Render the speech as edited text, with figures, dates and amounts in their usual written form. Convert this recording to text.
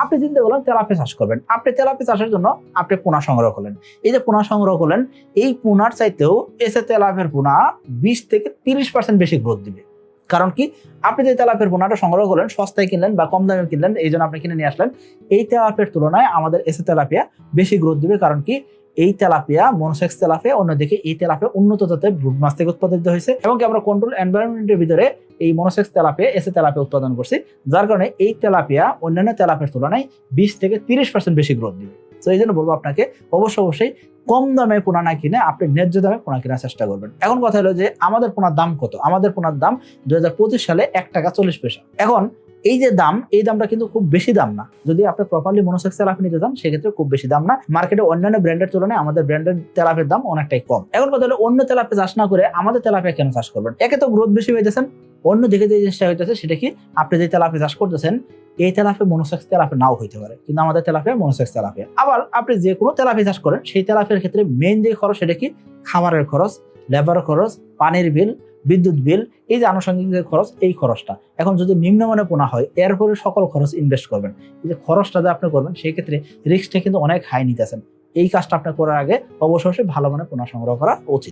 আপনি চিন্তা করলেন তেলাপিয়া চাষ করবেন, আপনি তেলাপিয়া চাষের জন্য আপনি পোনা সংগ্রহ করলেন। এই যে পোনা সংগ্রহ করলেন, এই পোনার চাইতেও এসে তেলাপিয়ার পোনা 20 থেকে 30% বেশি গ্রোথ দিবে। কারণ কি, আপনি যে তেলাপিয়ার পোনাটা সংগ্রহ করলেন, সস্তায় কিনলেন বা কম দামে কিনলেন, এই জন্য আপনি কিনে নিয়ে আসলেন। এই তেলাপিয়ার তুলনায় আমাদের এসে তেলাপিয়া বেশি গ্রোথ দিবে। কারণ কি, এই তেলাপিয়া মনোসেক্স তেলাপিয়া, অন্যদিকে এই তেলাপিয়া উন্নত জাতের ব্রুড মাছ থেকে উৎপাদিত হয়েছে এবং কি আমরা কন্ট্রোল এনভায়রনমেন্টের ভিতরে এই মনোসেক্স তেলাপিয়া এসে তেলাপিয়া উৎপাদন করছি, যার কারণে এই তেলাপিয়া অন্যান্য তেলাপিয়ার তুলনায় 20 থেকে 30% বেশি গ্রোথ দিবে। তো এই জন্য বলবো আপনাকে অবশ্যই কম দামে পোনা না কিনে আপনি ন্যায্য দামে পোনা কেনার চেষ্টা করবেন। এখন কথা হলো যে আমাদের পোনার দাম কত? আমাদের পোনার দাম 2025 সালে 1 টাকা 40 পয়সা। এখন এই যে দাম, এই দামটা কিন্তু খুব বেশি দাম না। যদি আপনি প্রপারলি মনোসেক্স তেলাপিয়া নিতে চান সেক্ষেত্রে খুব বেশি দাম না। মার্কেটে অন্যান্য ব্র্যান্ডের তুলনায় আমাদের ব্র্যান্ডের তেলাপিয়ার দাম অনেকটাই কম। এখন কথা হলো অন্য তেলাপিয়া চাষ না করে আমাদের তেলাপিয়া কেন চাষ করবেন? একে তো গ্রোথ বেশি হইতেছেন, অন্যদিকে যে জিনিসটা হইতেছে সেটা কি, আপনি যে তেলাপিয়া চাষ করতেছেন এই তেলাপিয়া মনোসেক্স তেলাপিয়া নাও হইতে পারে, কিন্তু আমাদের তেলাপিয়া মনোসেক্স তেলাপিয়া। আবার আপনি যে কোনো তেলাপিয়া চাষ করেন সেই তেলাপিয়ার ক্ষেত্রে মেইন যে খরচ সেটা কি, খাবারের খরচ, লেবার খরচ, পানির বিল, বিদ্যুৎ বিল, এই যে আনুষঙ্গিক যে খরচ, এই খরচটা। এখন যদি নিম্নমানের পোনা হয় এরপরে সকল খরচ ইনভেস্ট করবেন, এই যে খরচটা যে আপনি করবেন সেই ক্ষেত্রে রিস্কটা কিন্তু অনেক হাই নিতেছেন। এই কাজটা আপনি করার আগে অবশ্যই ভালো মানের পোনা সংগ্রহ করা উচিত।